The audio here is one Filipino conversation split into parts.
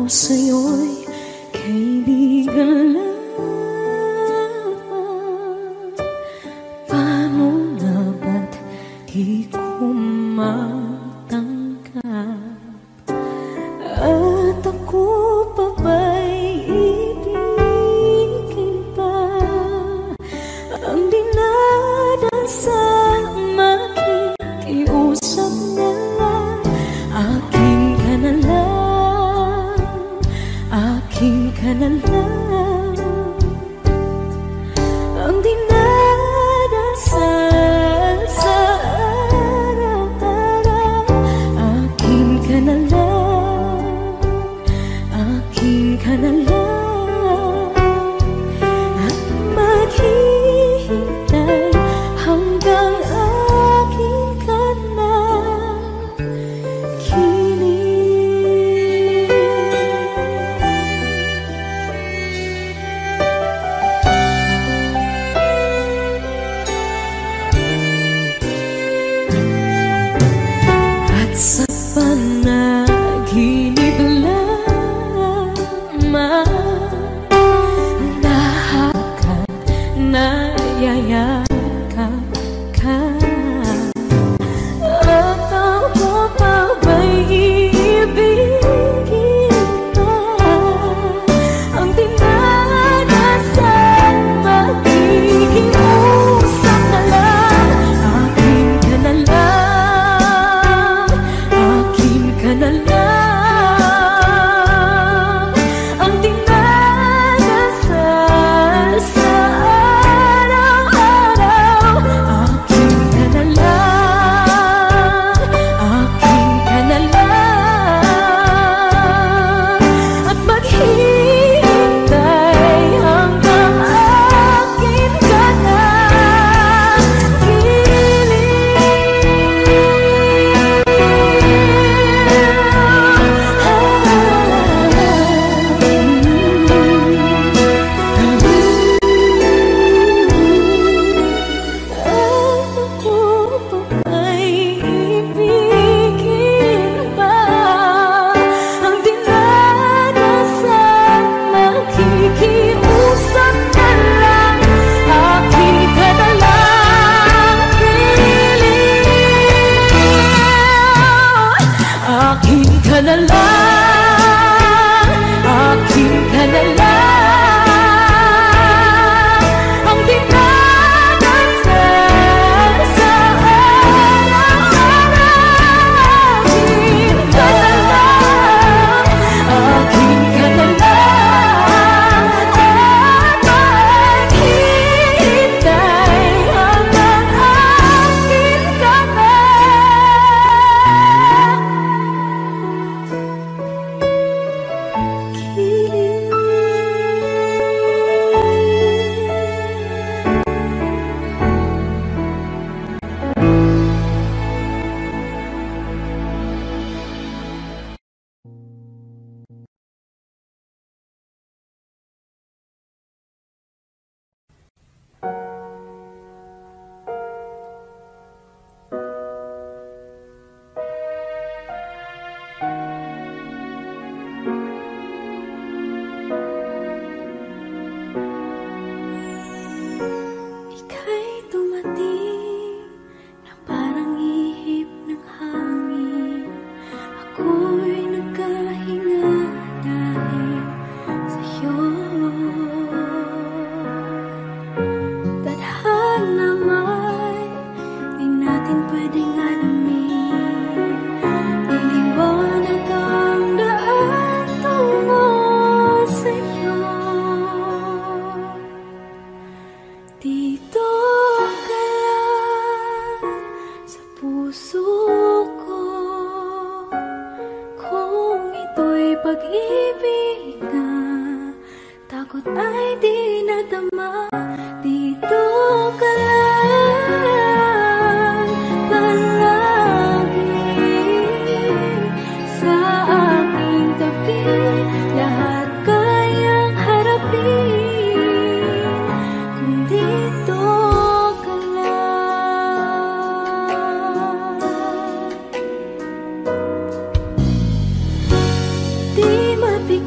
sa'yo'y kaibigan lang. Paano nga ba't di ko matanggap? At ako pa ba'y ibigin pa? Ang dinadansang makikiusap na lang. Akin ka na lang, akin ka na lang. Ang dinadasal sa araw-araw. Akin ka na lang, akin ka na lang. At maghihintay hanggang akin ka na sa panaginip lamang nahakap, nayayakap ka. At ako pa ba'y iibigin pa? Ang dinadasal makikiusap na lang. Akin ka na lang, akin ka na lang. Ang dinadasal sa araw-araw. Akin ka na lang, akin ka na lang. At maghihintay hanggang akin ka na akin ka na lang, akin ka na lang. Ang dinadasal sa araw-araw. Akin ka na lang, akin ka na lang. At maghihintay hanggang akin ka na. Ika'y dumating na parang ihip ng hangin. Ako'y nagkahinga dahil sa'yo. Tadhana may di natin pwedeng alamin. Niliwanag ang daan tungo sa'yo. Dito ka lang sa puso ko. Kung ito'y pag-ibig na takot ay di nadama. Dito ka lang palagi sa aking tabi. Lahat kayang harapin kung dito ka lang. Di mapigil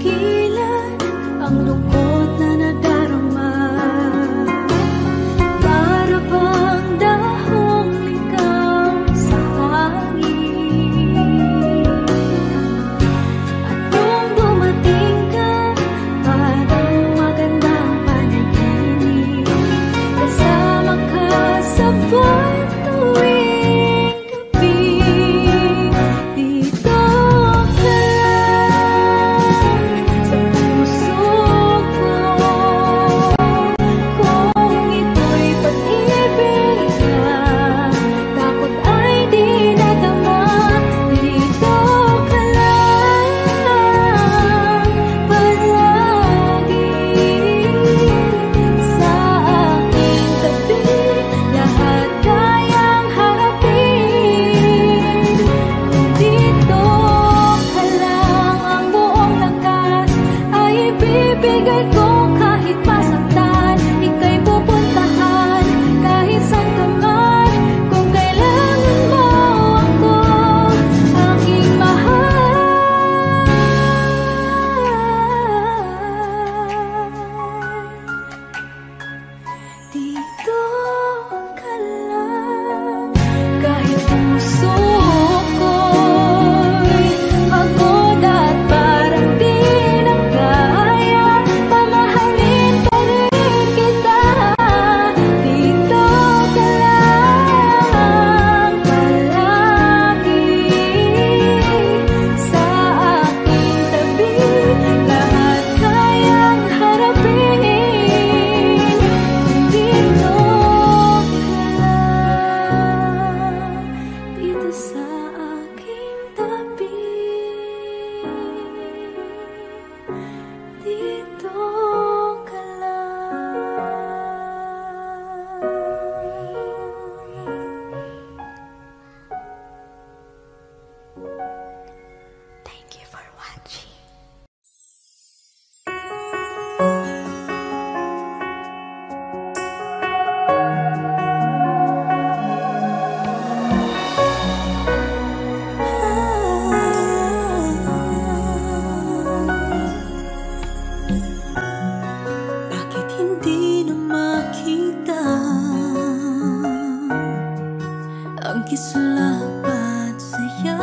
salamat saya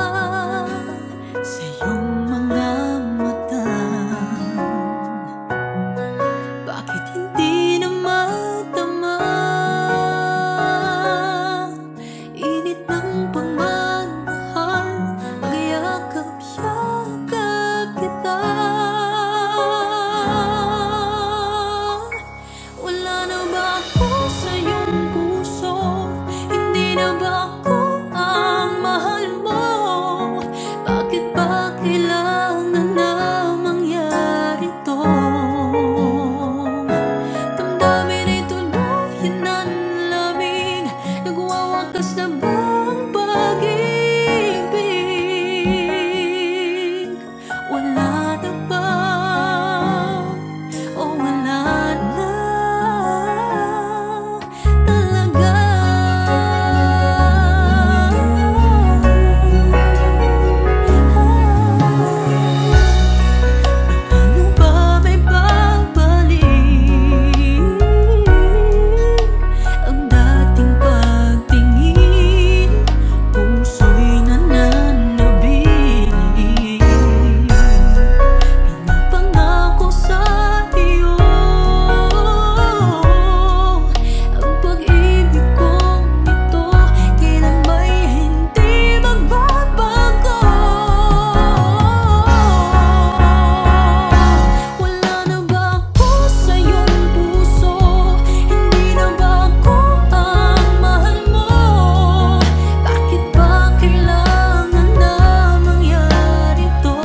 sa iyong mga mata. Bakit hindi na matama init ng pagmamahal, magyakap-yakap kita. Wala na ba ako sa iyong puso? Hindi na ba ako ang mahal mo? Bakit ba kailangan na mangyari to? Damdamin ay tuluyan ng lamig, nagwawakas na ba ang pag-ibig? Wala na ba? O wala na talaga? Ano ba may babalik ang dating pagtingin? Puso'y nananabig. Pinapangako sa iyo ang pag-ibig kong ito, kailan may hindi magbabago. Wala na ba ako sa iyong puso? Hindi na ba ako ang mahal mo? Bakit ba kailangan na mangyari to?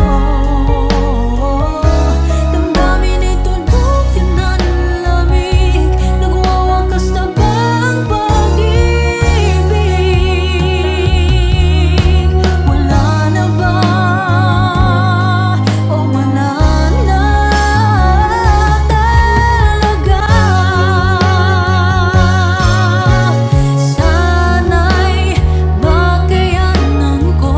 Damdamin ay tuluyan ng lamig, nagwawakas na ba ang pag-ibig? Wala na ba? O wala na talaga? Sana'y makayanan ko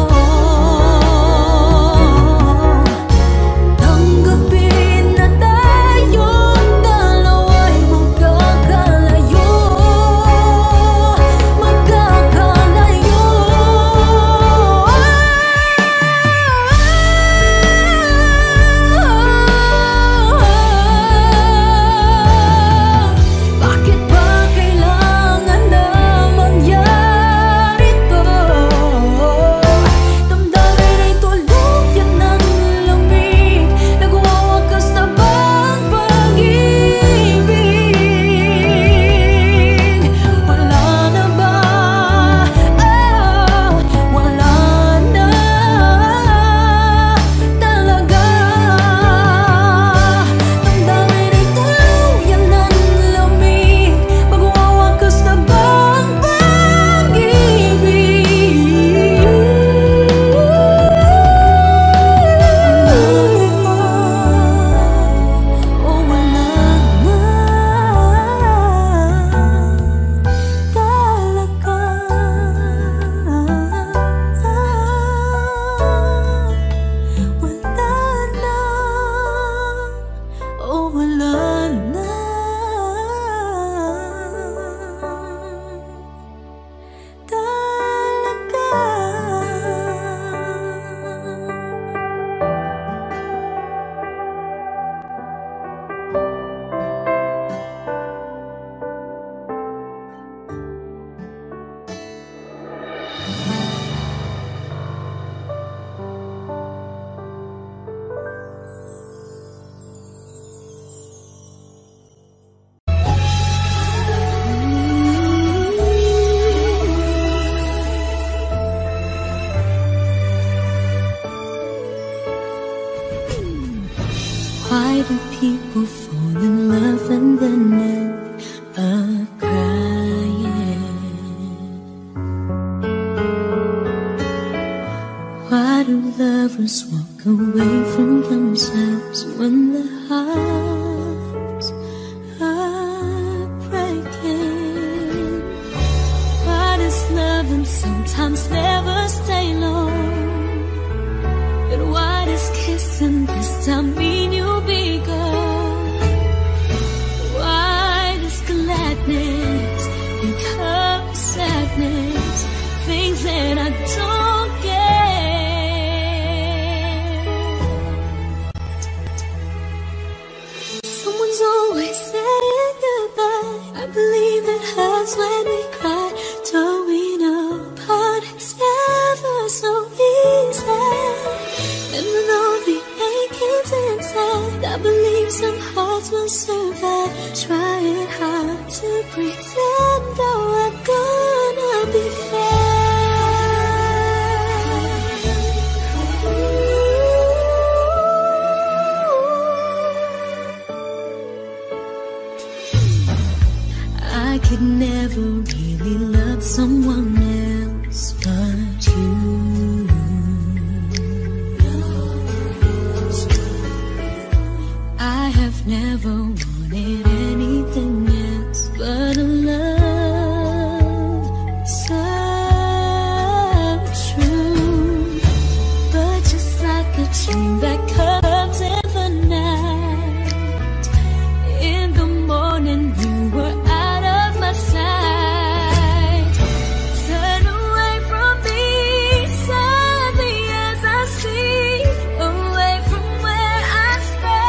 tanggapin na tayong dalawa'y magkakalayo. Bakit ba kailangan na mangyari to? Damdamin ay tuluyan ng lamig, nagwawakas na ba ang pag-ibig? Wala na ba? Wala na talaga. Damdamin ay tuluyan ng lamig, magwawakas na ba ang pag-ibig? O wala na talaga? Wala na, o wala na Why do people fall in love and then end up crying? Why do lovers walk away from themselves when their hearts are breaking? Why does loving sometimes never stay long? And why does kissing this time mean you'll be gone? Why does gladness become sadness? Things that don't care. Someone's always saying goodbye. I believe it hurts when we cry. Towing apart, it's never so easy. And with all the achings inside, I believe some hearts will survive. Trying hard to pretend that we're gonna be fair. I could never really love someone else but you. I have never wanted anything else but a love so true. But just like a dream that comes in the night, in the morning you were out of my sight. Turn away from me, sadly as I see, away from where I stand.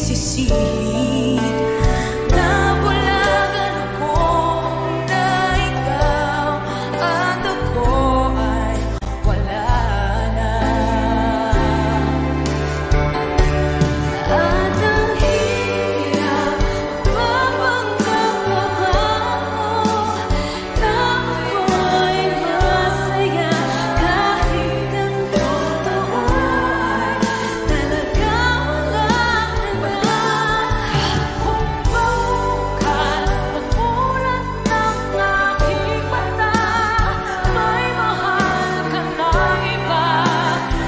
sisisihin. Nabulagan ako na ikaw at ako ay wala na. At ang hirap mapanggap ako na ako'y masaya kahit ang totoo ay talaga wala na. Kung bukas pagmulat ng aking mata, may mahal ka na iba,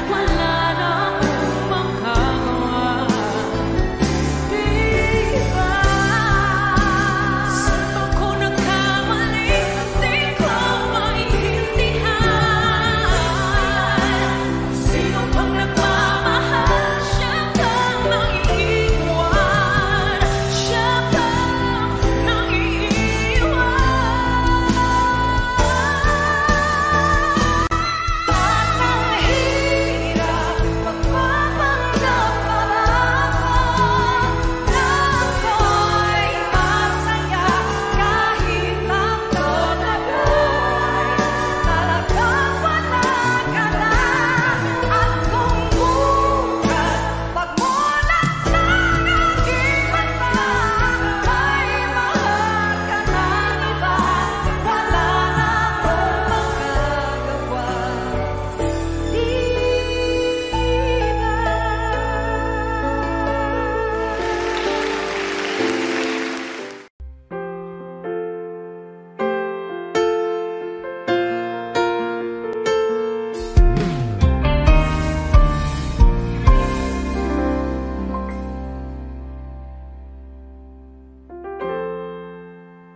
wala na akong magagawa. Di ba? Saan ako nagkamali? Di ko maintindihan. Sino bang nagmamahal? Siya bang nangiiwan? Siya bang nangiiwan? At ang hirap magpapanggap pa na ako'y masaya kahit ang totoo ay talagang wala ka na. At kung bukas pagmulat ng aking mata, may mahal ka ng iba, wala na akong magagawa. Di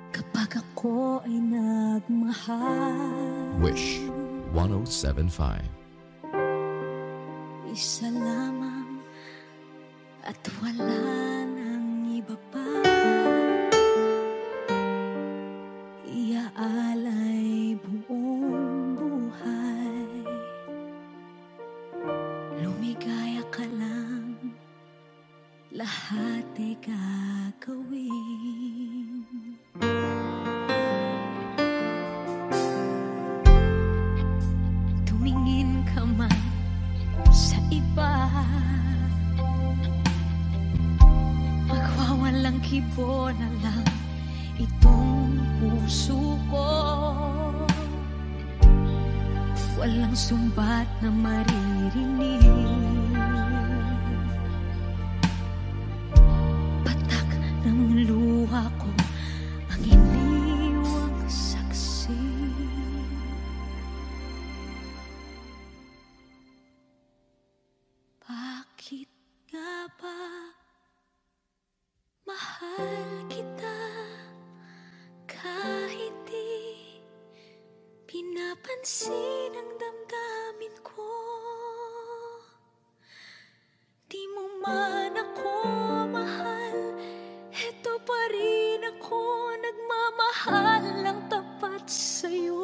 kapag ako ay nagmahal, Wish 1075. isa lamang at wala nang iba pa. Iaalay buong buhay, lumigaya ka lang, lahat ay gagawin. Tumingin ka man sa iba, magwawalang kibo na lang itong puso ko. Walang sumbat na maririnig, patak ng luha ko ang iniwang saksi. Bakit nga ba mahal kita kahit di pinapansin ang damdamin ko? Di mo man ako mahal, eto pa rin ako nagmamahal ng tapat sa'yo.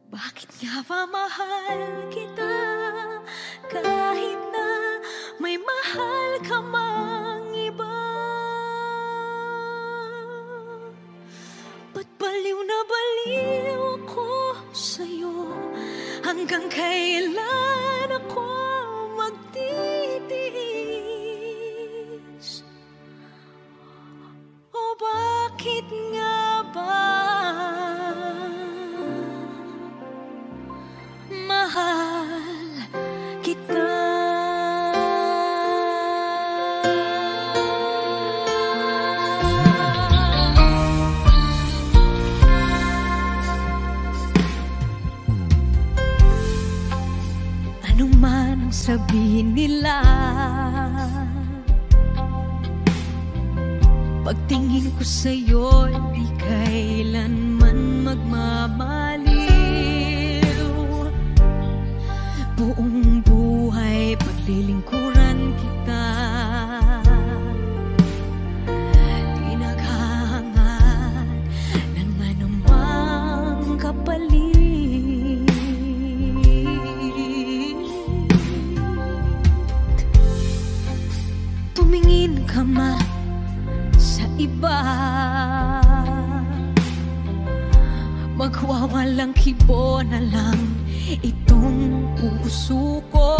Bakit nga ba mahal kita kahit na may mahal ka mang iba? Ba't baliw na baliw ako sa'yo? Hanggang kailan ako magtitiis? O bakit nga ba mahal kita? Ano man ang sabihin nila, pagtingin ko sa'yo, di kailanman magmamaliw. Buong buhay paglilingkuran kita, di naghahangad ng anumang kapalit. Walang kibo na lang itong puso ko.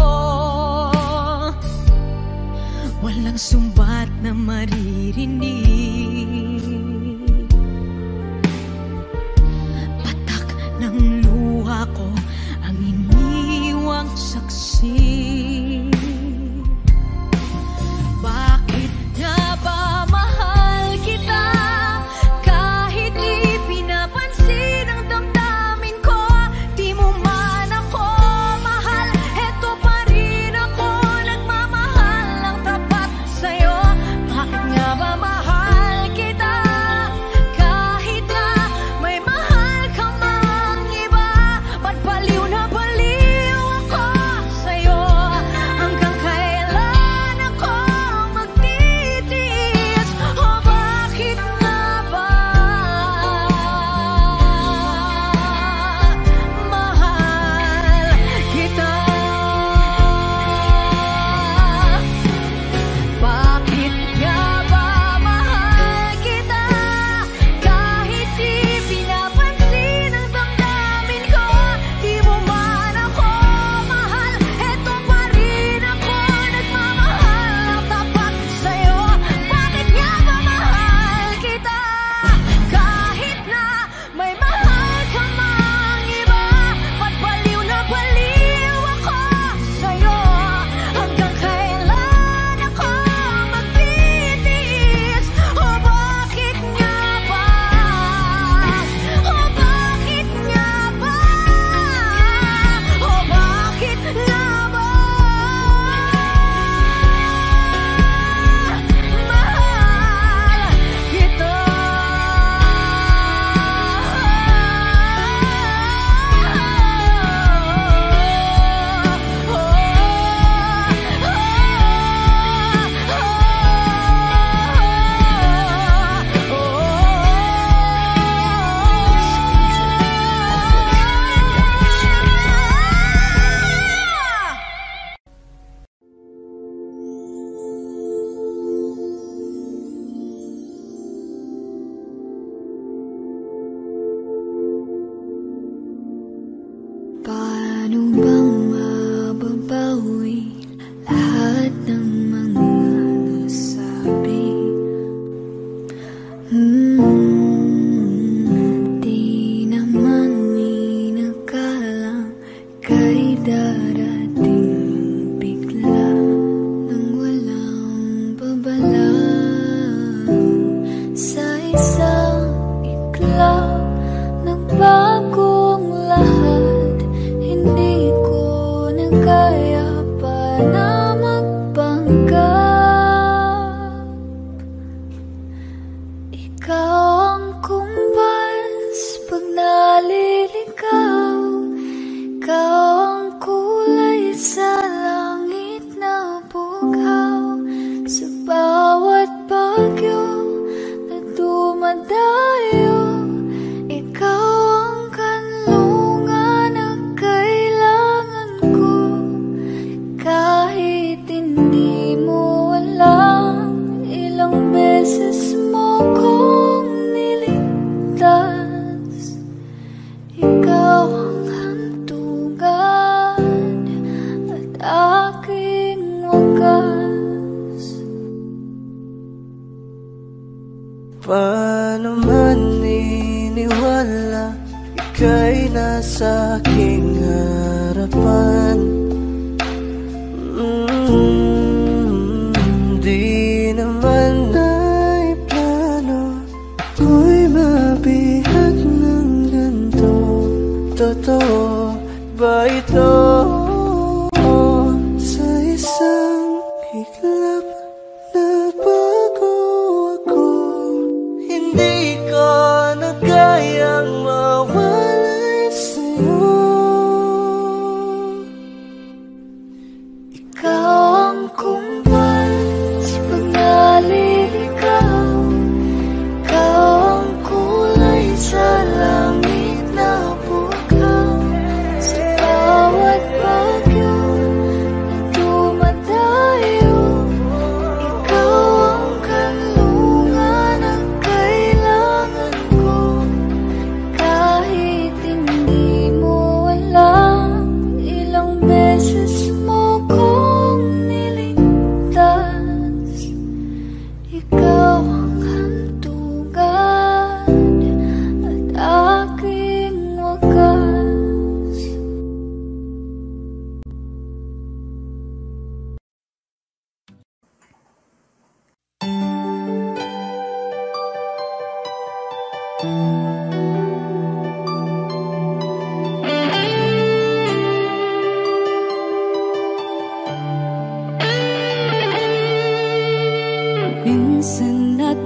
Walang sumbat na maririnig. Patak ng luha ko ang iniwang saksi. Bakit nga ba mahal kita kahit di pinapansin ang damdamin ko? Di mo man ako mahal, eto pa rin ako nagmamahal ng tapat sa'yo. Bakit nga ba mahal kita kahit na may mahal ka mang iba? Ba't baliw na baliw ako sa'yo? Hanggang kailan ako magtitiis? O bakit nga ba mahal kita? Bakit nga ba mahal kita kahit di pinapansin ang damdamin ko? Di mo man ako mahal, eto pa rin ako nagmamahal ng tapat sa'yo. Bakit nga ba mahal kita kahit na may mahal ka mang iba? Ba't baliw na baliw ako sa'yo? Hanggang kailan ako magtitiis? O bakit nga ba? O bakit nga ba? O bakit nga ba? Mahal kita. Paano bang mababawi lahat ng mga nasabi? Di naman inakalang kay darating bigla nang walang babala. Sa isang iglap nagbago ang lahat. Hindi ko na kaya pa na magpanggap. Ikaw ang kumpas pag naliligaw. Ikaw ang kulay sa langit na bughaw. Sa bawat bagyo na dumadayo, ikaw ang kanlungan na kailangan ko. Kahit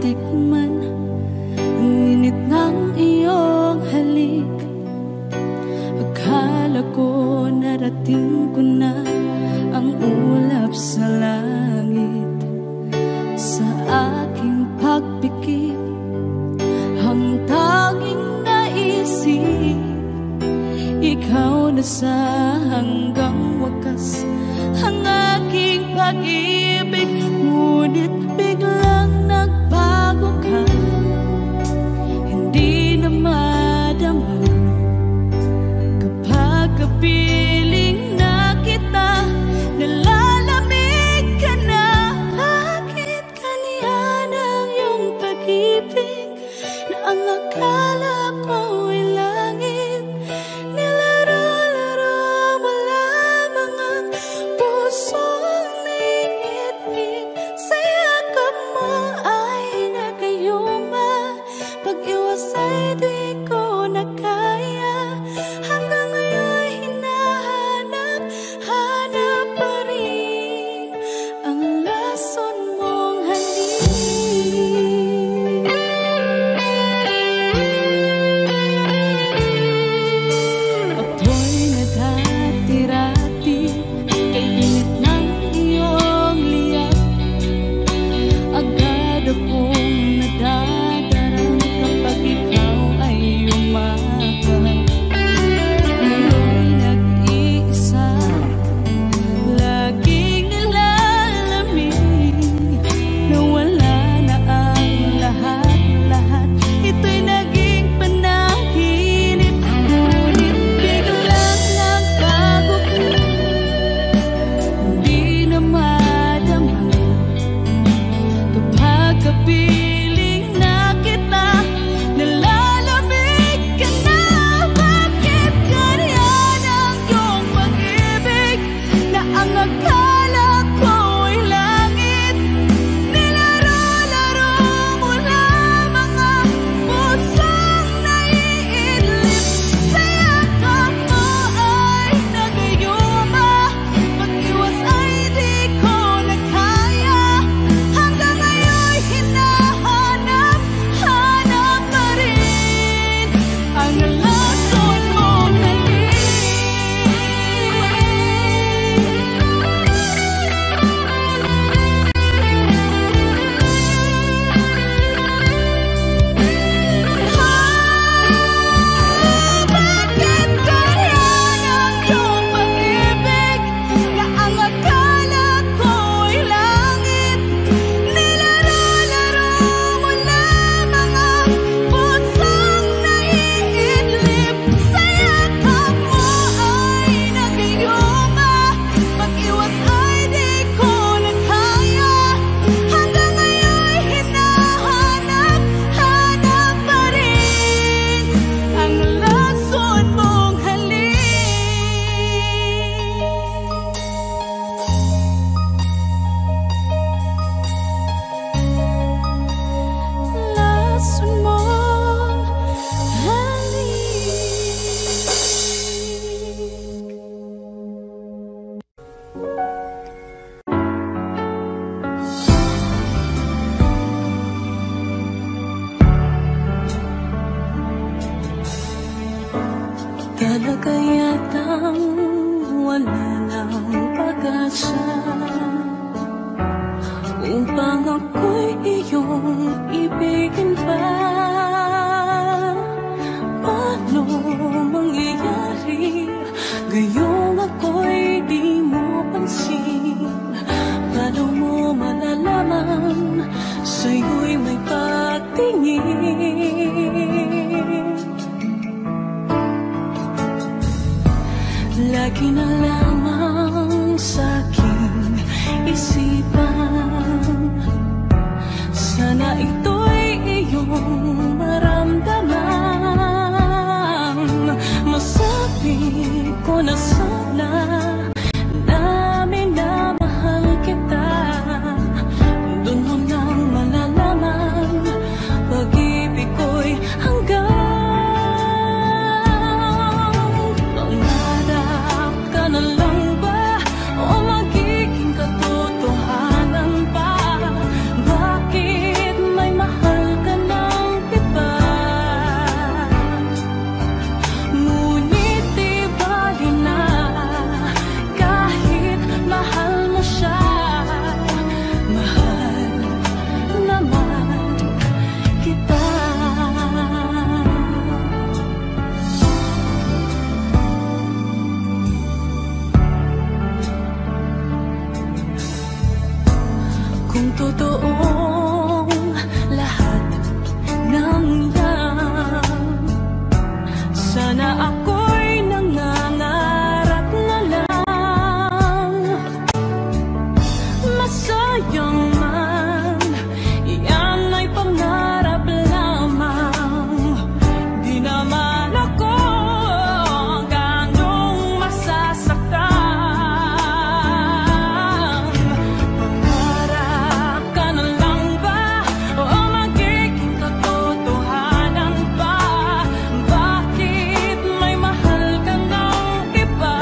matikman ang init ng iyong halik. Akala ko narating ko na ang ulap sa langit. Sa aking pagpikit, ang tanging naisip, ikaw na sa hanggang wakas ang aking pag-ibig. Ngunit biglang nagbago ka, hindi na madama kapag kapiling na kita. Nalalamig ka na, bakit kaniya ng iyong pag-ibig na ang akala ko ay langit. Nilaro-laro mo lamang ang pusong naiitlip. Sa yakap mo ay nagayuma, pag-iwas ay di ko na kaya. Hanggang ngayon hinahanap, hanap pa rin ang lason mong halik. Ako'y nadati-rati kay init ng iyong liyak. Agad akong nadadarang kapag ikaw ay umapaw. Ngayon'y nag-iisa, laging nilalamig. Nawala na ang lahat-lahat, ito'y naging panaginip. Ngunit biglang nagbago ka, hindi na madama kapag kapiling na kita. Nalalamig ka na, bakit ganyan ang iyong pag-ibig na ang akala ko ay langit. Nilaro-laro mo lamang ang pusong naiidlip. Sa yakap mo ay nagayuma, pag-iwas ay di ko na kaya. Hanggang ngayon hinahanap, hanap pa rin ang lason mong halik. Bakit ganyan ang iyong pag-ibig na ang akala ko ay langit. Nilaro-laro mo lamang ang pusong naiidlip. Sa yakap mo ay nagayuma, pag-iwas ay di ko na kaya. Hanggang ngayon hinahanap, hanap pa rin ang lason mong halik. Lason mong talaga yatang wala ng pag-asa upang ako'y iyong ibigin pa. Paano mangyayari ngayong ako'y di mo pansin? Paano mo malalaman sa'yo'y may pagtingin? Lagi na lamang sa'king isipan, sana ito'y iyong maramdaman. Masabi ko na sana na minamahal kita. Doon mo nang malalaman, pag-ibig ko'y hanggang pangarap ka na lang ba o magiging katotohanan pa? Bakit may mahal totoong lahat ng yan. Sana ako'y nangangarap na lang, masayang man, iyan ay pangarap lamang. Di naman ako ganong masasaktan. Pangarap ka na lang ba o magiging katotohanan pa? Bakit may mahal ka ng iba?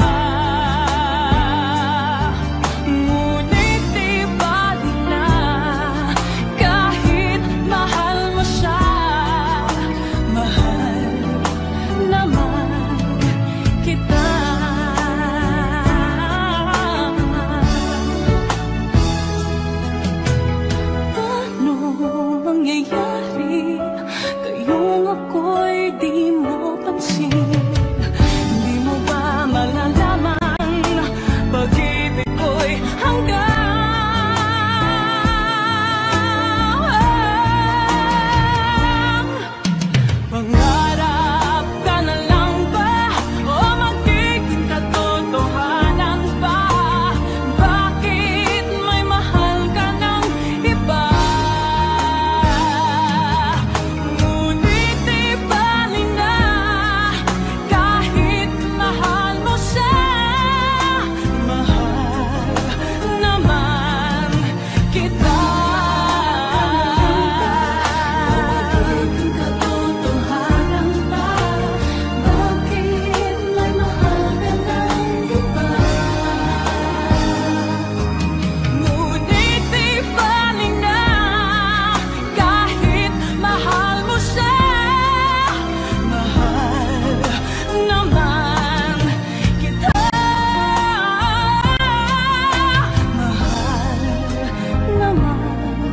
Ngunit di bali na kahit mahal mo siya. Mahal naman kita. Ano mangyayari kayong ako'y di mo pansin? Di mo ba malalaman pag-ibig ko'y hanggang pangarap ka na lang ba o magiging katotohanan pa? Bakit may mahal ka ng iba? Ngunit di bali na kahit mahal mo siya. Mahal naman kita. Magiging katotohanan pa? Bakit may mahal ka ng iba? Ngunit di bali na kahit mahal mo siya. Mahal naman kita. Mahal naman kita.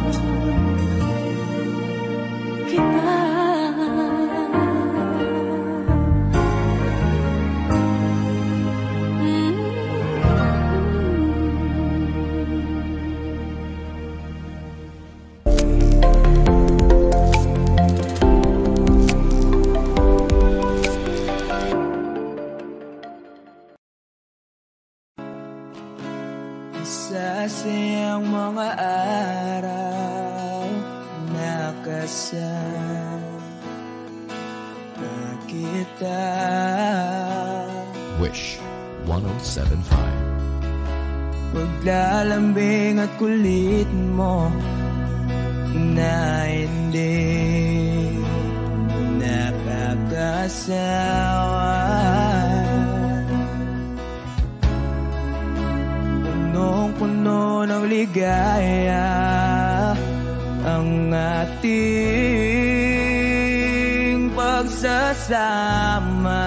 Sa siyang mga araw nakasama kita. Wish 1075. Paglalambing at kulit mo na hindi nakakasawa. Punong-puno ng ligaya ang ating pagsasama.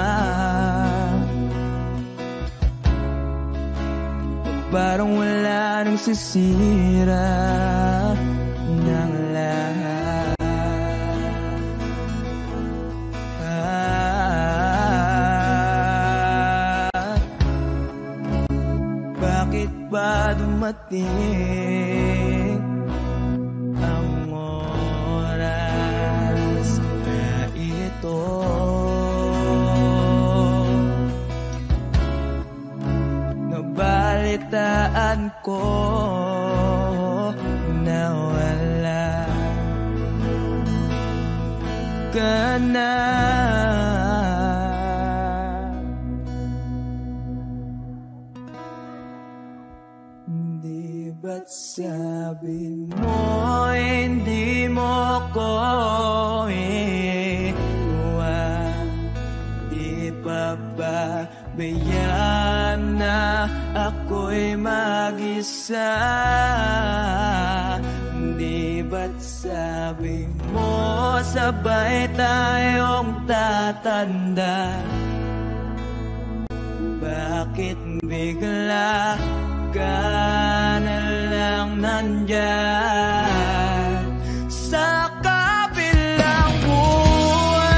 Parang wala nang sisira ng lahat. Bakit ba dumating ang oras na ito? Nabalitaan ko na wala ka na. Di ba't sabi mo hindi mo ko iwan? Di pa ba bayaan na ako'y mag-isa? Di ba't sabi mo sabay tayong tatanda? Bakit bigla ka na lang nandyan sa kabilang buhay?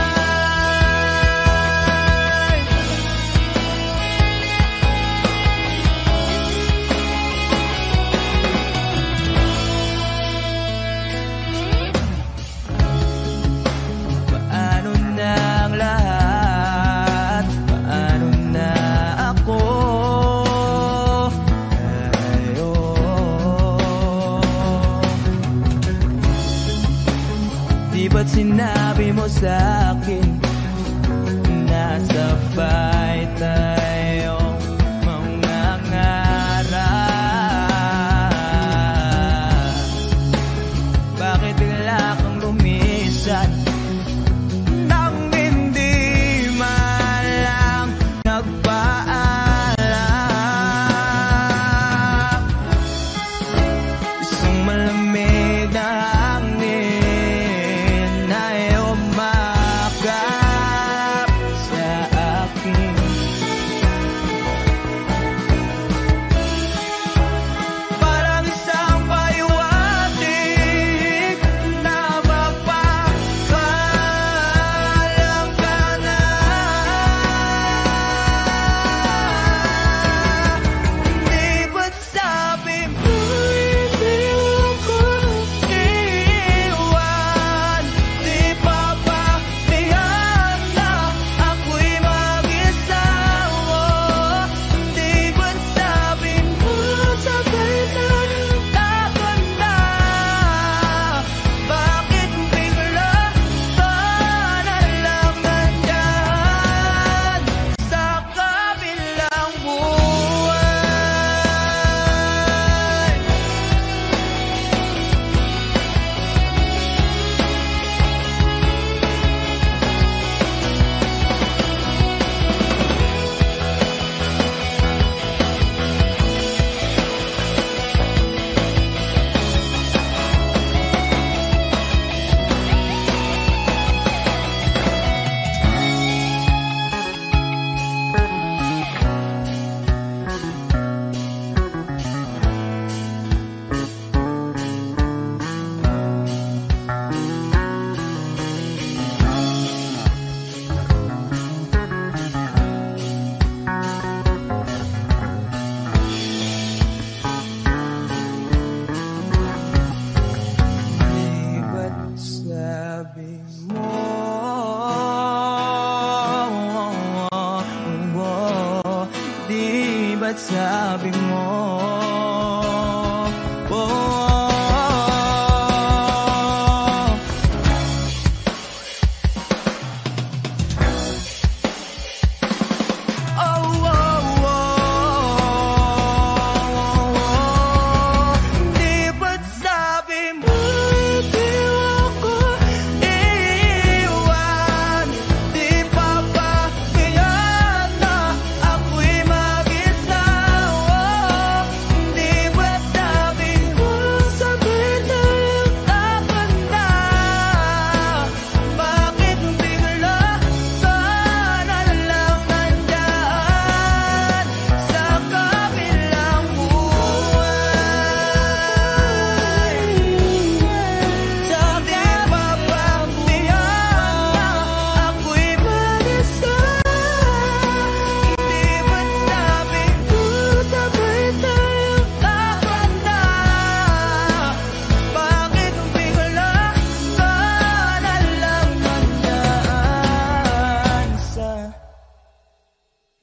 sabi mo?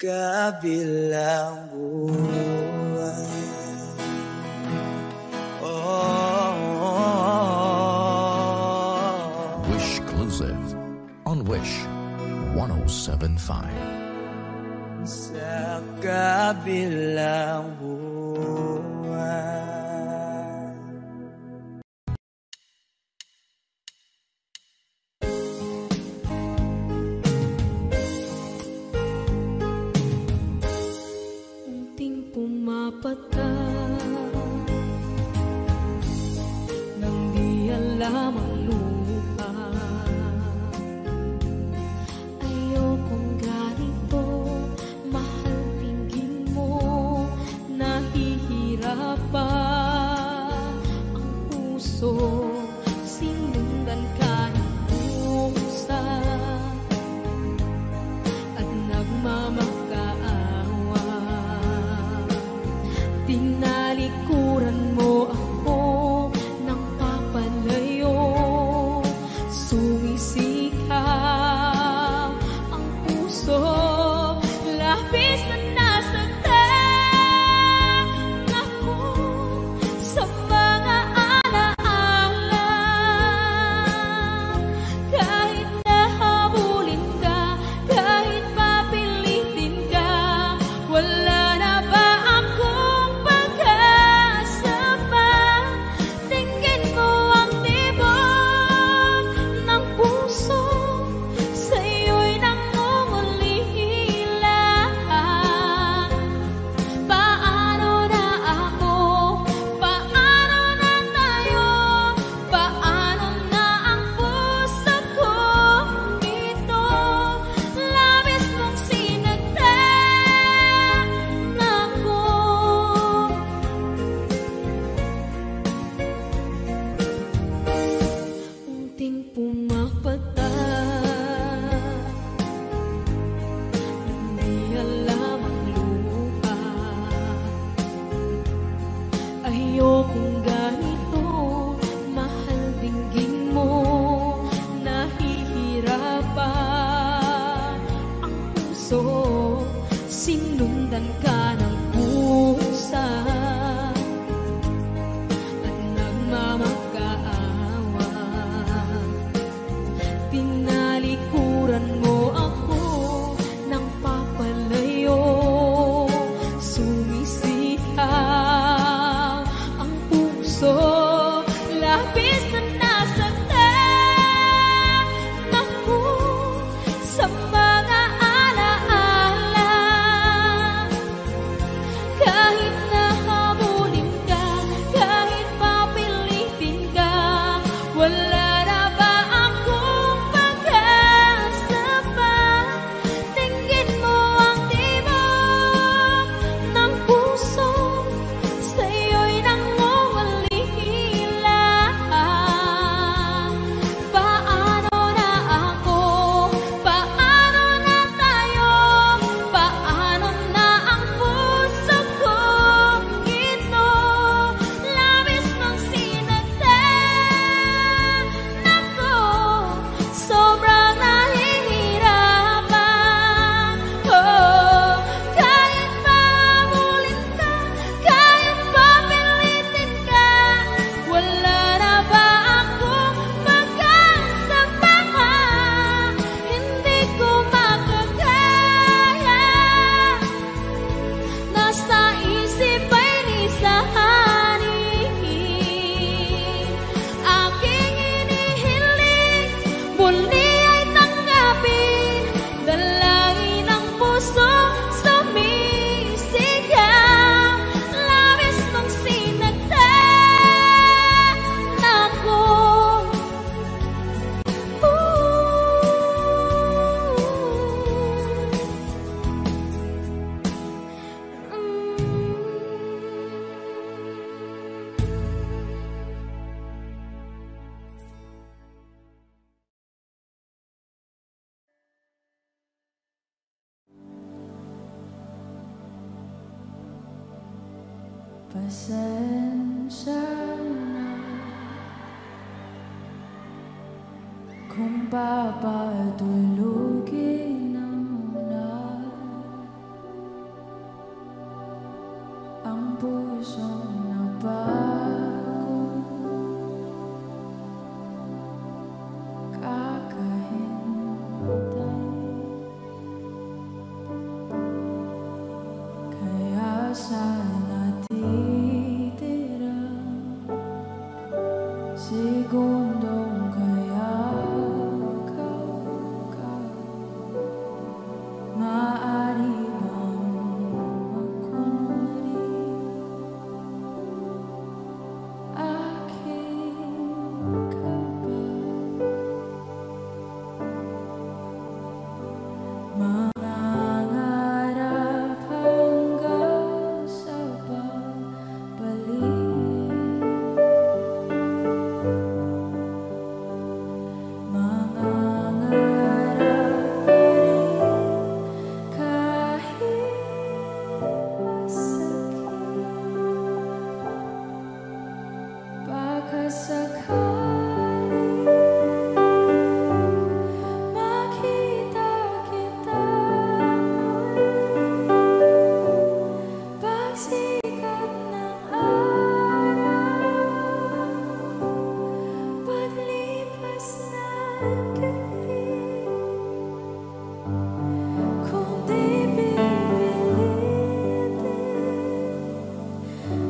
Kabilang buhay. Wish Exclusive on Wish 107.5. Sa kabilang buhay. Pumapata nang di alam ang lupa. Ayokong ganito, mahal tingin mo, nahihirapan ang puso, sinundan ka ng pusa at nagmamakaawa. Tinalikuran mo ako ng papalayo, sumisikap ang puso, labis na nasaktan ako sa mga alaala. Kahit nahabulin ka, kahit papilitin ka, wala na ba ayokong ganito, mahal dinggin mo, nahihirapan ang puso, sinundan ka ng pusa at nagmamakaawa. Tinalikuran mo ako ng papalayo, sumisihap ang puso, Pasensya na kung papatulugin na muna ang pusong napagod, kakahintay. Kaya sana titira segundong kayakap ka. Maaari bang magkunwari akin ka ba? Mangangarap hanggang sa pagbalik, mangangarap pa rin kahit masakit. Baka sakali makita kita muli pagsikat ng araw, paglipas ng gabi. Kung di pipilitin,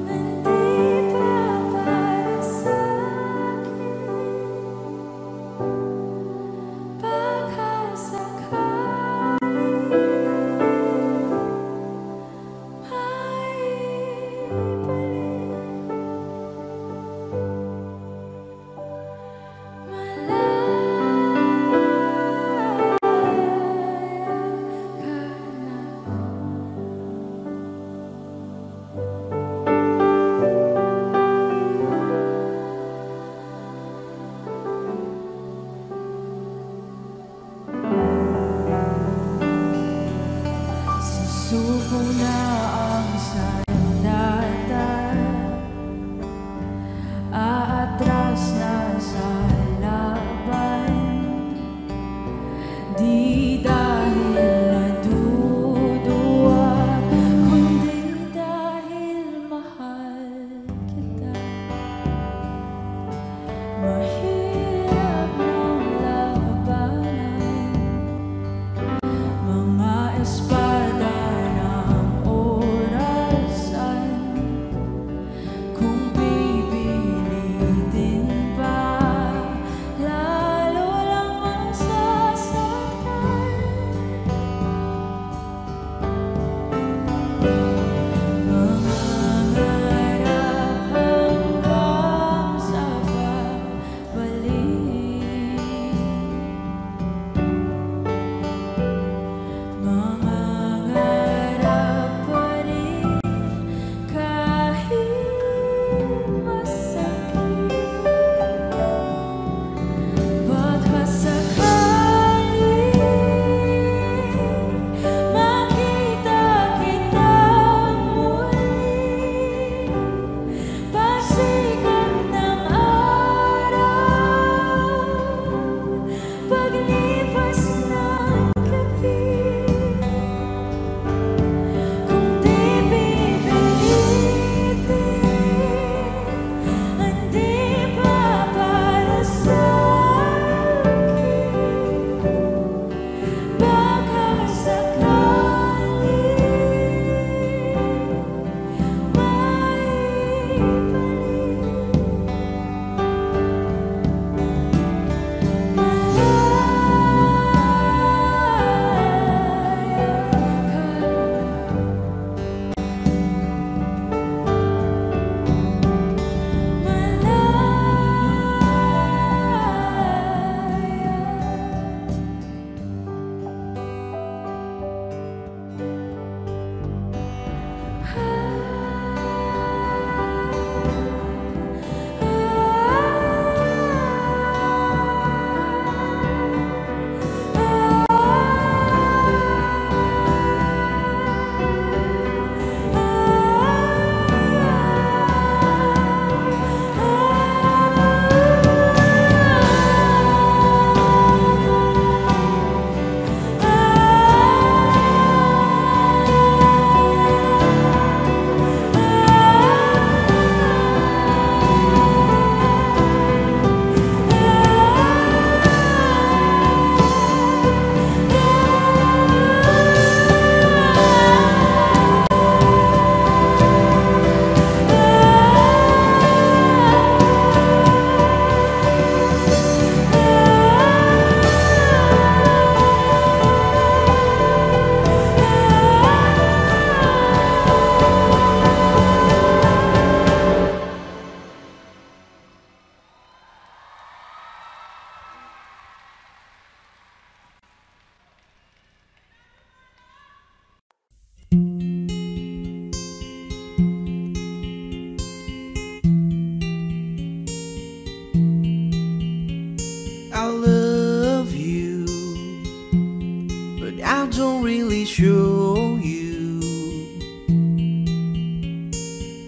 hindi pa para sa'kin. Baka sakali susuko na ang sandata, aatras na sa laban. Di dahil naduduwa, kundi dahil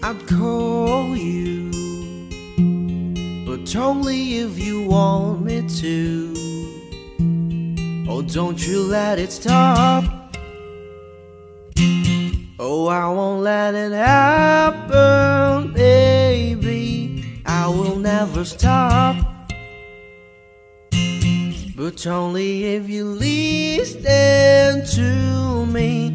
I'd call you, but only if you want me to. Oh, don't you let it stop. Oh, I won't let it happen, baby. I will never stop, but only if you listen to me.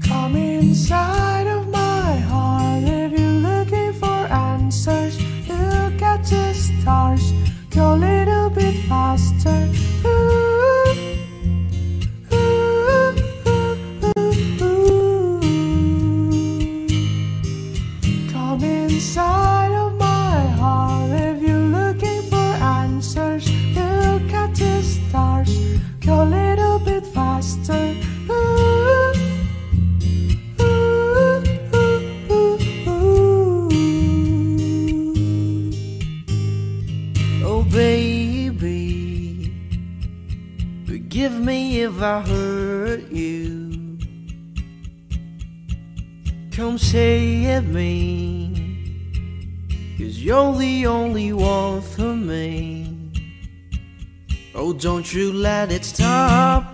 Come inside of my heart if you're looking for answers. Look at the stars, go a little bit faster. Come inside of my heart if you're looking for answers. Look at the stars, go a little bit faster. Oh baby, forgive me if I hurt you. Come save me, 'cause you're the only one for me. Oh, don't you let it stop.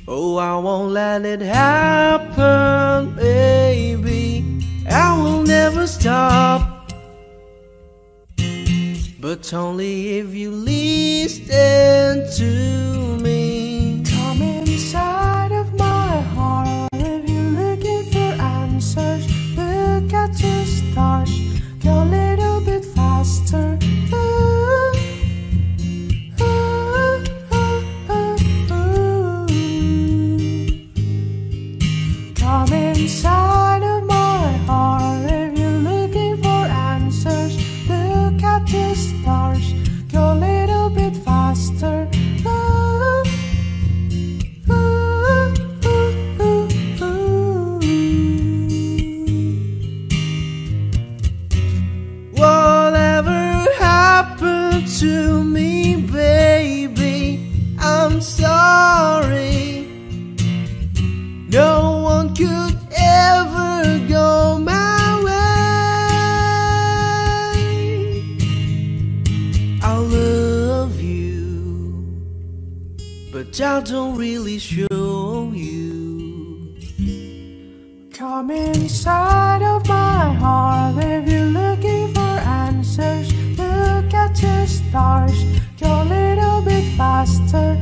Oh, I won't let it happen, baby. I will never stop, but only if you listen to me. Come inside of my heart if you're looking for answers. Look at the stars, go a little bit faster. Come inside of my heart if you're looking for answers. Look at the stars, go a little bit faster. Whatever happened to me, baby, I'm sorry. No one could ever go my way. I love you, but I don't really show you. Come inside of my heart if you're looking for answers. Look at the stars, go a little bit faster.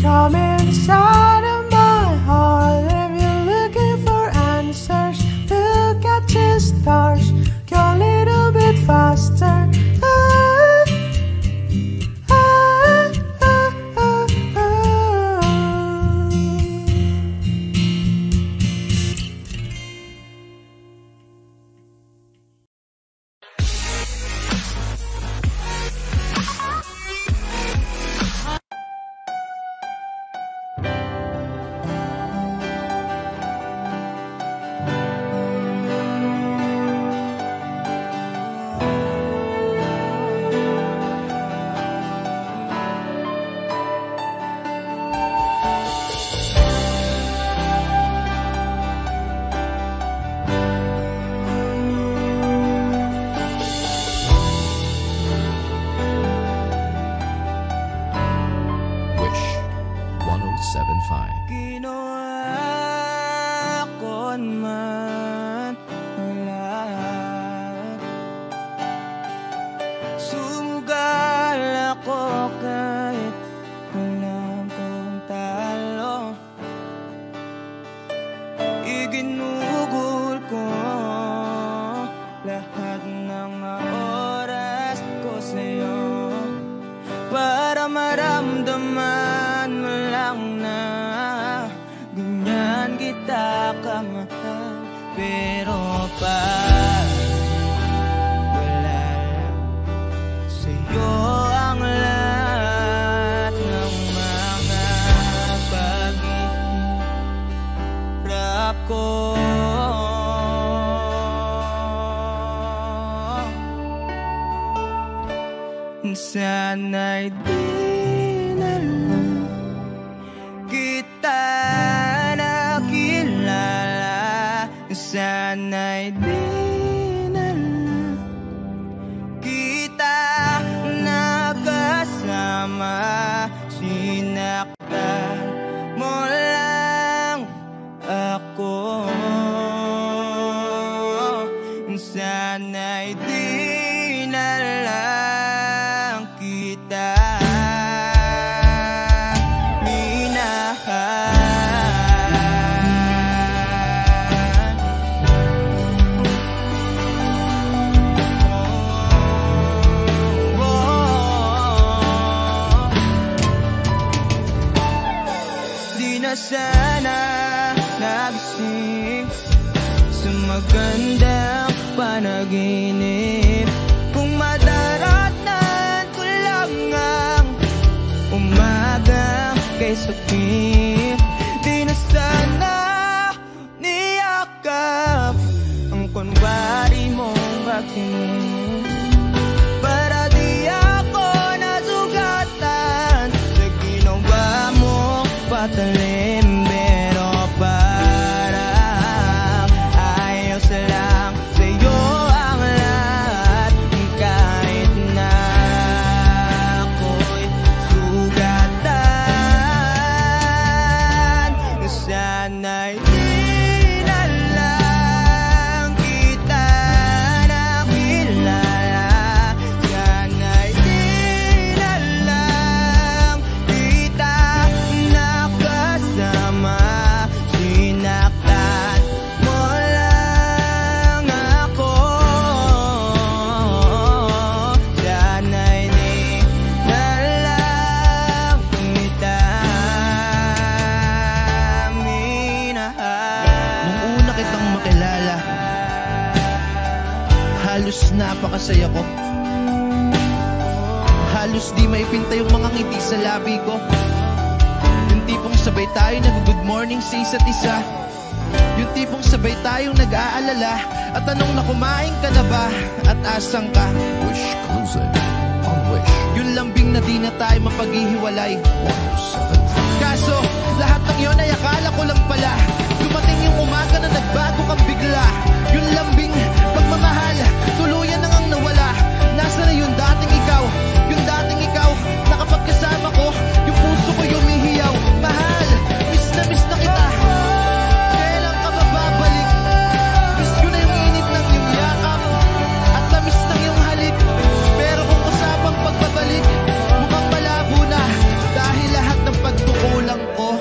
Come inside of my heart if you're looking for answers. Look at the stars, go a little bit faster. Wish 1075. Ginawa ko man ang lahat. Sumugal ako kahit alam kong talo. Iginugol ko lahat ng oras ko sa'yo para maramdaman mo lang na ganyan kita kamahal. Pero pag wala lang sa'yo ang lahat ng mga pag-ihirap ko, sana'y di na lang kita nakilala. Sana'y di na lang kita nakasama. Sinaktan mo lang ako. Sana'y di na lang kita minahal. Di na sana nagising sa magandang panaginip. Kung madaratan ko lang ang umaga kay sakit. Di na sana niyakap ang kunwari mong aking, para di ako nasugatan sa ginawa mo patalim. Pero parang ayos lang sa'yo ang lahat, kahit na ako'y sugatan. Sana'y di na lang kita nakilala. Sana'y di na lang kita nakasama. Sinaktan mo lang ako. Sana'y di na lang kita minahal. Nung una kitang makilala, halos napakasaya ko. Halos di maipinta yung mga ngiti sa labi ko. Yung tipong sabay tayo nag-good morning sa isa't isa. Yung tipong sabay tayong nag-aalala at tanong na kumain ka na ba at asang ka. Wish Closet on Wish Yung lambing na di na tayo mapaghihiwalay. 107.5. Kaso lahat ng yun ay akala ko lang pala. Dumating yung umaga na nagbago kang bigla. Yung lambing pagmamahal tuluyan nang ang nawala. Nasa na yung dating ikaw? Yung dating ikaw na kapag kasama ko, yung puso ko yumihiyaw. Mahal, miss na kita. Kailan ka mababalik? Miss ko na yung init ng iyong yakap at tamis ng iyong halik. Pero kung usapang pagbabalik, mukhang malabo na dahil lahat ng pagkukulang ko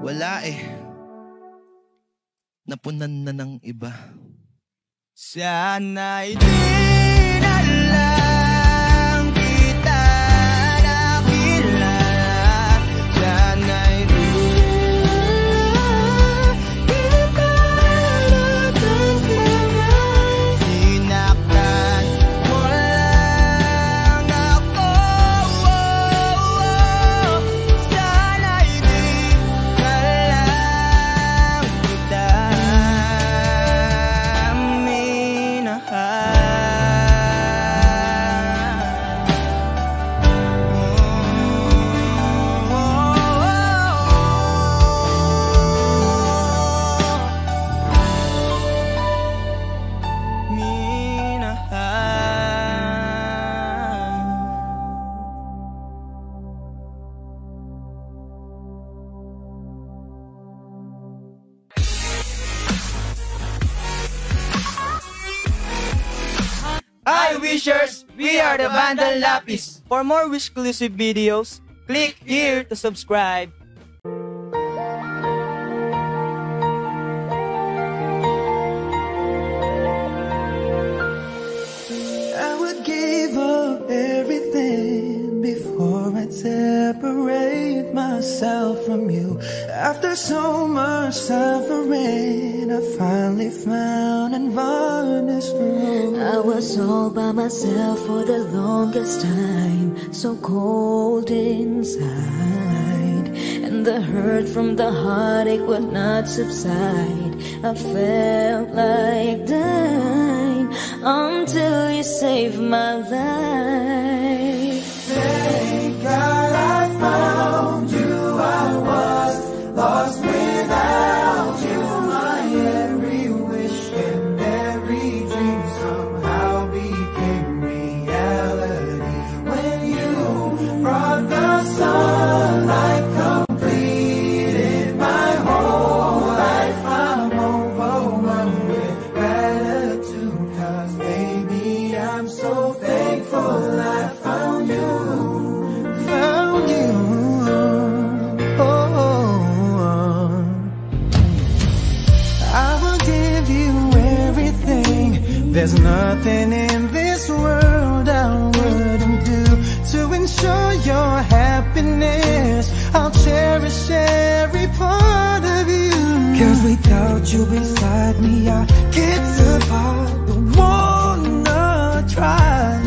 wala napunan na ng iba. Sana'y di na lang kita nakilala. Sana'y di kita nakasama. Sinaktan mo lang ako. Sana'y di na lang kita minahal. Hi Wishers! We are the Bandang Lapis. For more Wish-exclusive videos, click here to subscribe. I would give up everything before I'd separate myself from you. After so much suffering, I finally found and varnished the road. I was all by myself for the longest time, so cold inside, and the hurt from the heartache would not subside. I felt like dying. until you saved my life. Thank God I found you. I was lost without you. My every wish and every dream somehow became reality. When you brought the sunlight, completed my whole life. I'm overwhelmed with gratitude, 'cause baby, I'm so thankful I found you. Found you. I will give you everything. There's nothing in this world I wouldn't do to ensure your happiness. I'll cherish every part of you, 'cause without you beside me, I get apart. Don't wanna try.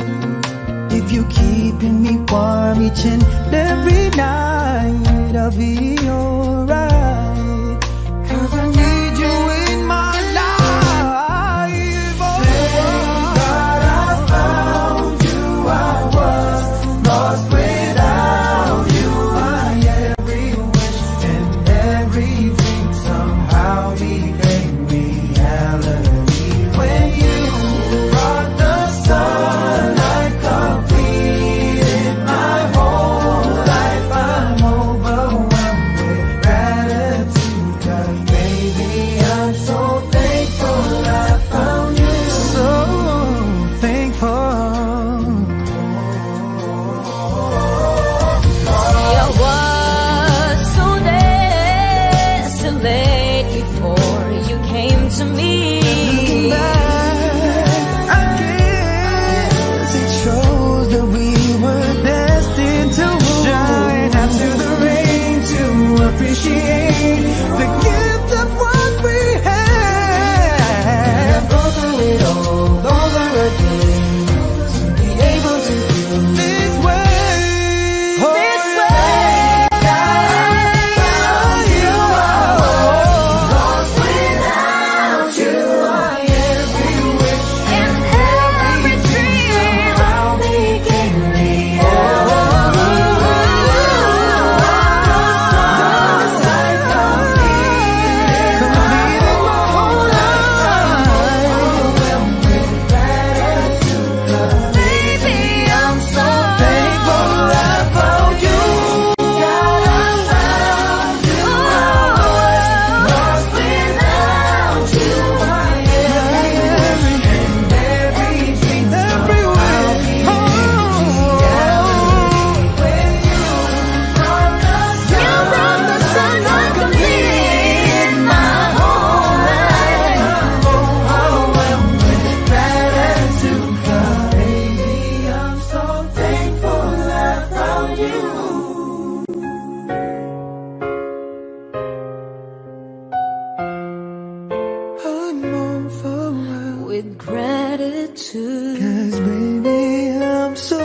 If you keeping me warm each and every night, I'll be alright, 'cause I need you in my life. Oh, thank God I found you. I was lost without you. My every wish and every dream somehow became reality. When you brought the sunlight, completed my whole life. I'm overwhelmed with gratitude, 'cause baby, I'm so thankful I found you. So thankful. I was so desolate before you came to me. I guess it shows that we were destined to shine after the rain, to appreciate the gift of what we had. Go through it all over again, to be able to feel this way. This way. Lost without you. My every wish and every dream somehow became baby, I'm so thankful I found you. God, I found you. I was lost without you. My every and every dream somehow became reality. When you brought the sunlight, completed my whole life. I'm overwhelmed with gratitude, 'cause baby, I'm so thankful I found you. I'm overwhelmed With gratitude, 'cause baby, I'm so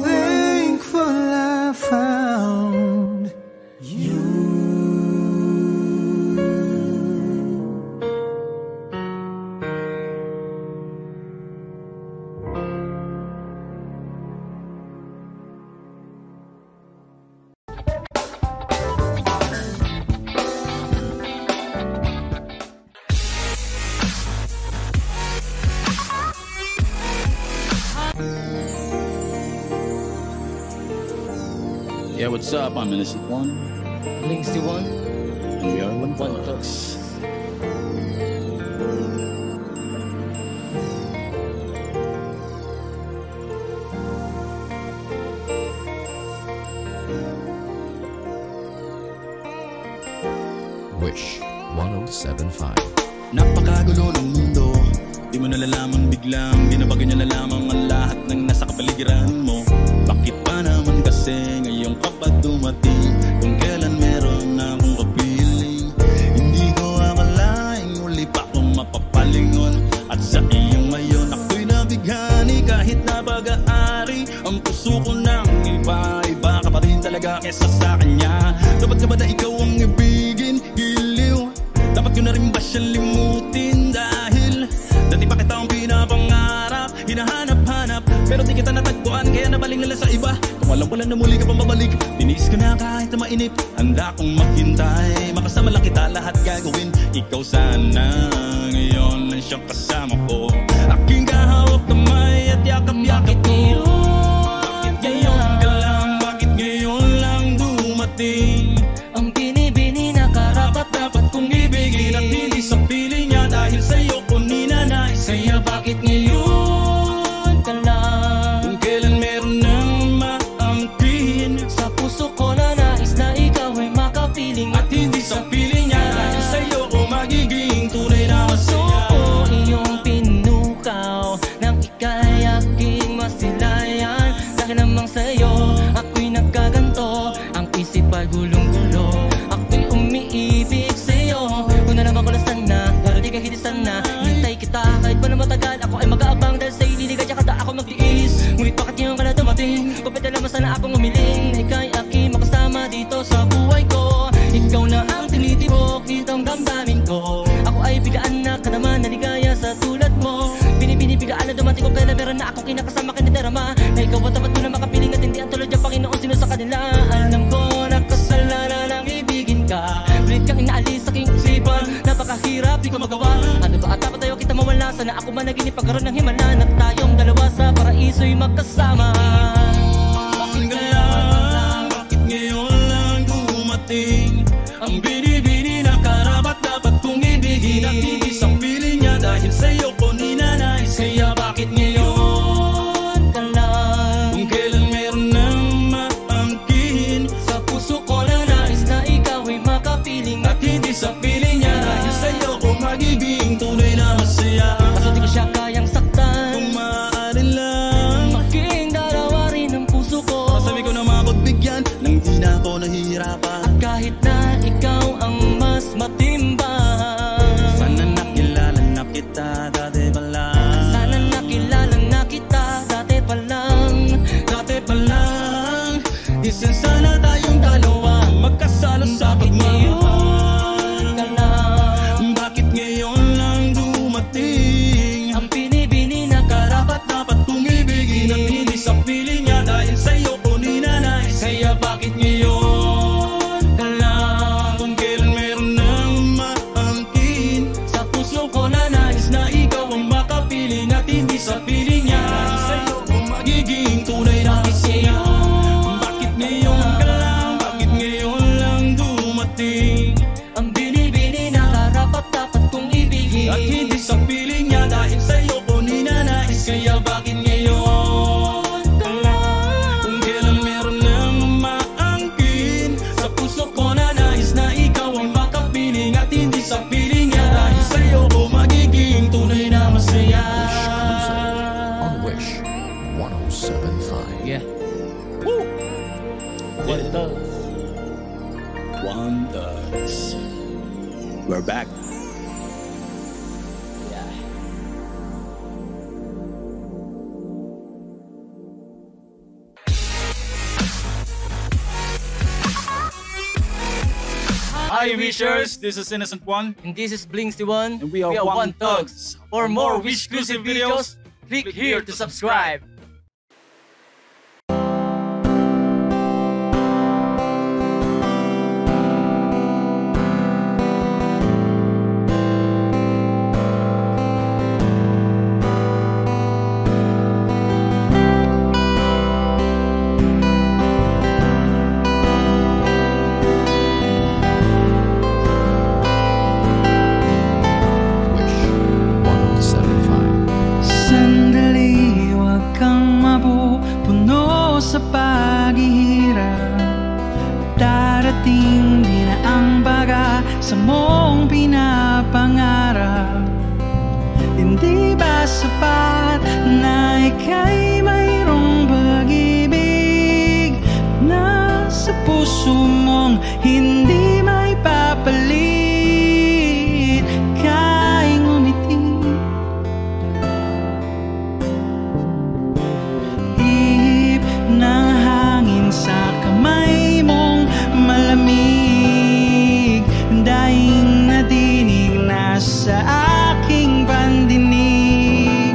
thankful I found you. Yeah, what's up? I'm Innocent One, Linksy One, and we are One Thugs. Wish 1075. Napakagulo ng mundo, di mo nalalaman biglang binabago niya na lamang ang lahat ng nasa kapaligiran mo. Bakit pa naman kasi ngayon kapag dumating, kung kailan meron akong kapiling, hindi ko akalaing muli pa akong mapapalingon. At sa iyong ngayon ako'y nabighani, kahit na pag-aari ang puso ko ng iba. Iba ka pa rin talaga kesa sa kanya. Dapat ka ba na ikaw ang ibigin? Giliw, dapat ko na rin ba siyang limutin? Dahil dati pa kitang pinapangarap, lala sa iba. Kung alam ko lang na muli ka pa mabalik, tiniis ko na kahit na mainip. Handa kong maghintay, makasama lang kita, lahat gagawin. Ikaw sana, ngayon lang siyang kasama ko. Aking kahawak kamay at yakap-yakap ko. Bakit ngayon ka lang, bakit ngayon lang dumating? Ang binibini na karapat-dapat kong ibigin, at hindi sa piling niya dahil sa'yo ko ninanais. Kaya bakit ngayon ka lang? Kung kailan meron nang maangkin, Sa puso ko na nais na ikaw ay makapiling, at hindi sa piling niya dahil sa'yo ko magiging tunay na puso masaya. ko iyong pinukaw nang ika'y aking masilayan. Dahil namang sa'yo ako'y nagkaganto, ang isip ay gulong-gulo, ako'y umiibig sa'yo. Kung nalaman ko na sana, pero di ka hindi sana. Hintay kita kahit pa na matagal, ako ay mag-aabang dahil sa'yo liligay kada ako magtiis. Ngunit bakit ngayon ka na dumating? Kupit alam mo sana akong umiling, na ika'y aking makasama dito sa buhay ko. Ikaw na ang tinitibok ditong damdamin ko. Ako ay bigaan na ka naman, naligaya sa tulad mo. Binibigaan na dumating ko kaya meron na akong kinakasama kiniderama. Na ikaw at tapat mo na makapiling at hindi ang tulad yung Panginoon sino sa kanila. Alam ko na kasalanan ang ibigin ka, pilit kang inaalis sa aking isipan. Napakahirap, di ko magawa. Ano ba at dapat tayo kita mawala? Sana ako managinip pagkaroon ng himalan, at tayong dalawa sa paraiso'y magkasama. Bakit kaya, bakit ngayon lang dumating? Ang binibini na karapat-dapat kong ibigin, at hindi sa piling niya dahil sa'yo ko ninanais. Kaya bakit ngayon ka lang? Kung kailan meron nang maangkin, Sa puso ko na nais na ikaw ay makapiling, at hindi sa piling niya dahil sa'yo ko magiging tunay na masaya. kaso di ko siya kayang saktan. Kung maaari lang, Maging dalawa rin ang puso ko. masabi ko na mapagbigyan nang di na ako nahihirapan. Kahit na ikaw ang mas matimbang, Sana nakilala na kita dati pa lang. sana nakilala na kita dati pa lang. Dati pa lang, isang sana tayong dalawa magkasala sa Bakit ngayon pagmamahal. ka lang? Bakit ngayon lang dumating? Ang binibini na Karapat-dapat kong ibigin, at hindi sa piling niya dahil sa'yo ko ninanais. kaya bakit ngayon ka lang? Kung kailan meron nang maangkin, Sa puso ko na nais na ikaw ang makapiling, at hindi sa piling niya dahil sa'yo ko magiging tunay na masaya. Bakit ngayon ka lang, bakit ngayon lang dumating? ang binibini na karapat-dapat kong ibigin, At hindi sa piling niya dahil sa'yo ko ninanais. kaya bakit ngayon ka lang? Kung kailan meron nang maangkin, Sa puso ko na nais na ikaw ang makapiling, at hindi sa piling niya dahil sa'yo ko magiging tunay na masaya. On Wish 1075. Yeah. Wonders. Wonders. We're back. Hi Wishers, this is Innocent One. And this is Bling61. And we are One Thugs. For more Wish-exclusive videos, click here to subscribe. Wish 1075. Sandali, huwag kang mapupuno sa paghihirap. Darating din ang baga sa mong pinapangarap. Hindi ba sapat na ika'y mayroong pag-ibig na sa puso mong hindi may papalit? Ka'y ngumiti, ihip ng hangin sa kamay mong malamig, daing nadinig na sa aking pandinig.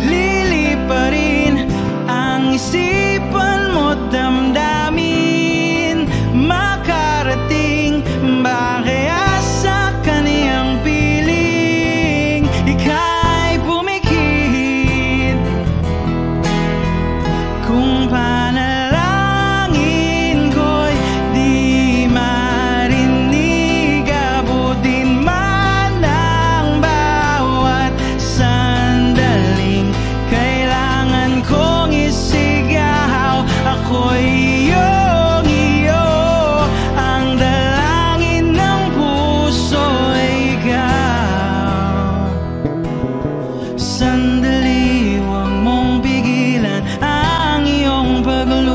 Liliparin ang isip isipan mo't damdamin makarating ba kaya sa kaniyang piling ika'y pumikit kung panalangin ko'y di marinig abutin man ang bawat sandaling kailangan kong isigaw ako'y iyong iyo ang dalangin ng puso ay ikaw sandali huwag mong pigilan ang iyong pagluha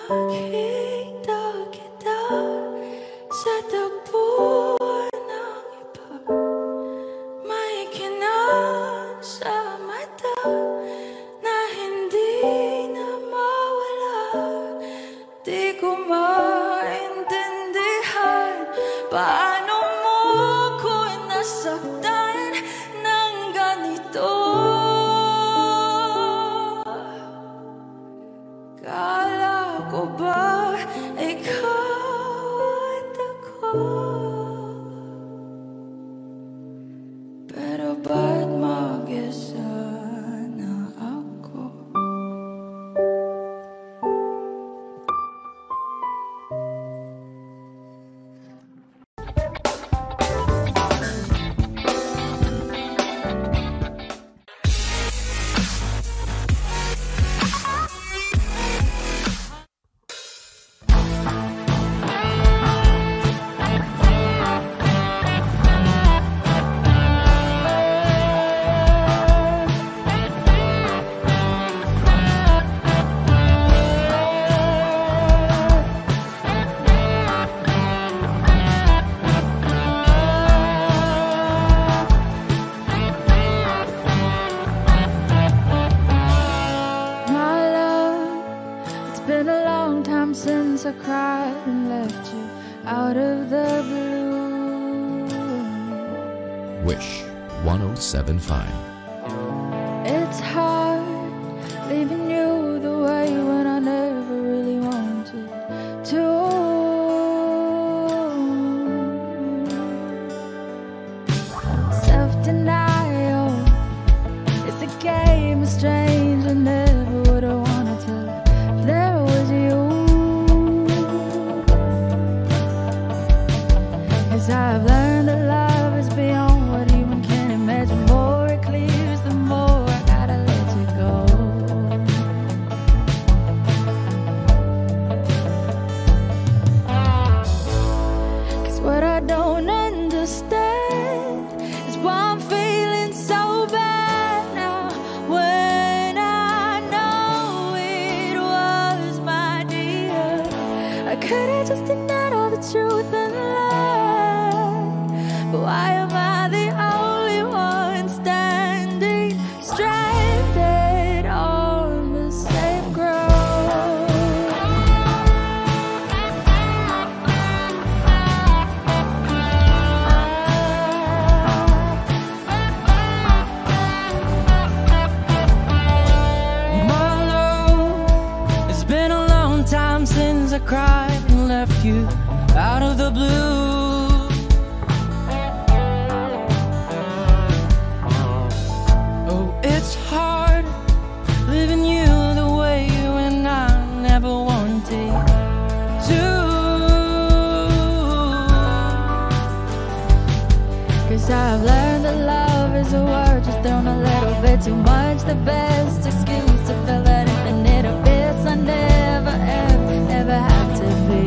Nakita kita sa tagpo ng iba. May kinang sa mata na hindi na mawala. Di ko maintindihan paano mo ko nasaktan ng ganito. Kala ko ba ikaw at ako? Pero ba't mag-isa na ako? Been a long time since I cried and left you out of the blue. Wish 1075. It's hard leaving you the way when I never really wanted to. Self-denial is a game of strange. I never would have wanted to. There was you. As I've learned that love is beyond what even can imagine. More it clears, the more I gotta let you go. Cause what I don't understand is why I'm feeling so bad now, when I know it was my dear. I could've just denied all the truth and love, but why am I the only one standing stranded on the same ground? My love, it's been a long time since I cried and left you out of the blue. Oh, it's hard living you the way when I never wanted to. Cause I've learned that love is a word just thrown a little bit too much. The best excuse to fill that infinite abyss I never, ever, ever had to be.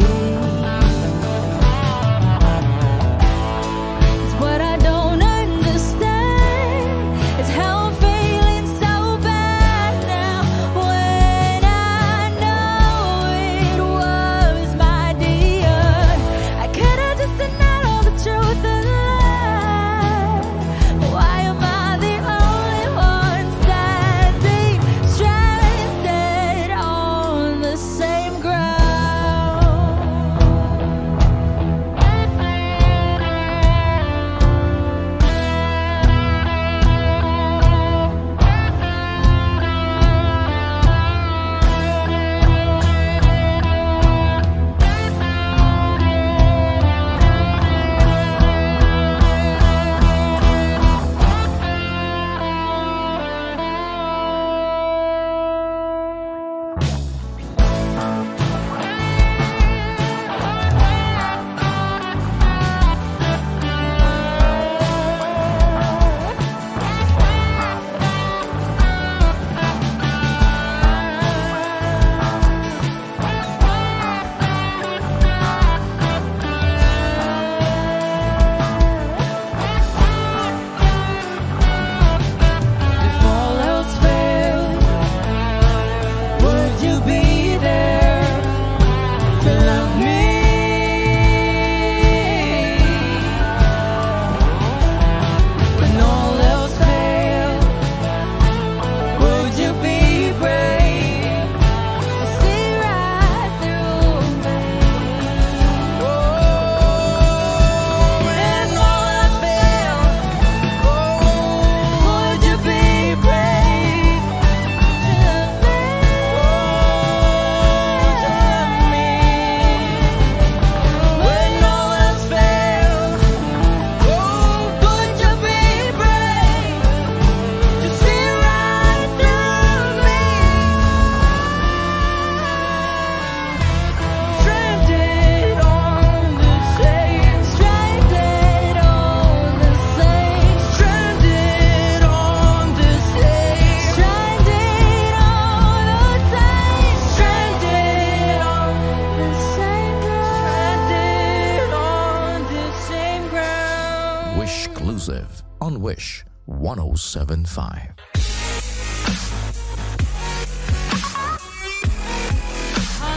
exclusive on Wish 1075.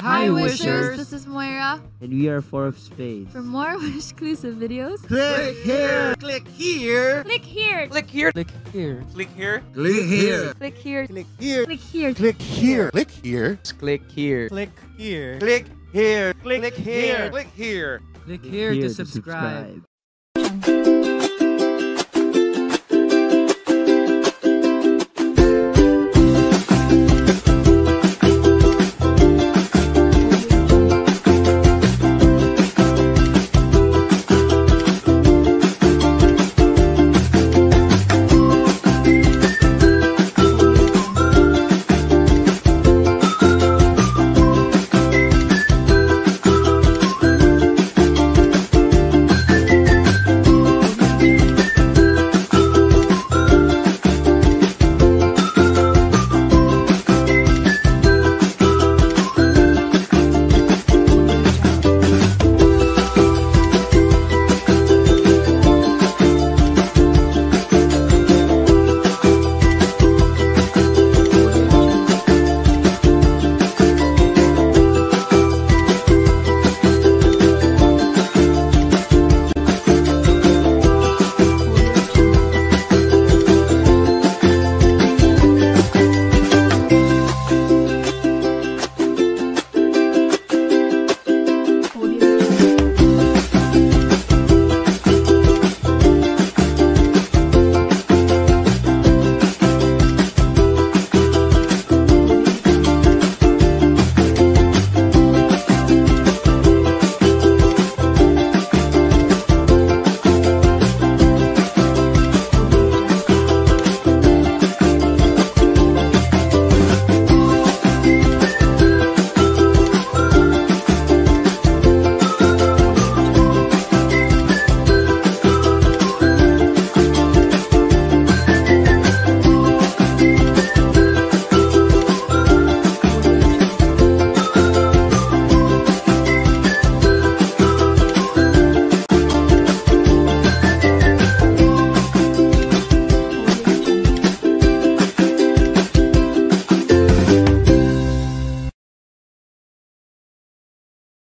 Hi Wishers, this is Moira. And we are Four of Spades. For more Wish exclusive videos, Click here. Click here. click here. Click here. Click here. Click here. Click here. Click here. Click here. Click here. Click here. Click here. Click here. Click here. Click here. Click here. Click here. Click here to subscribe.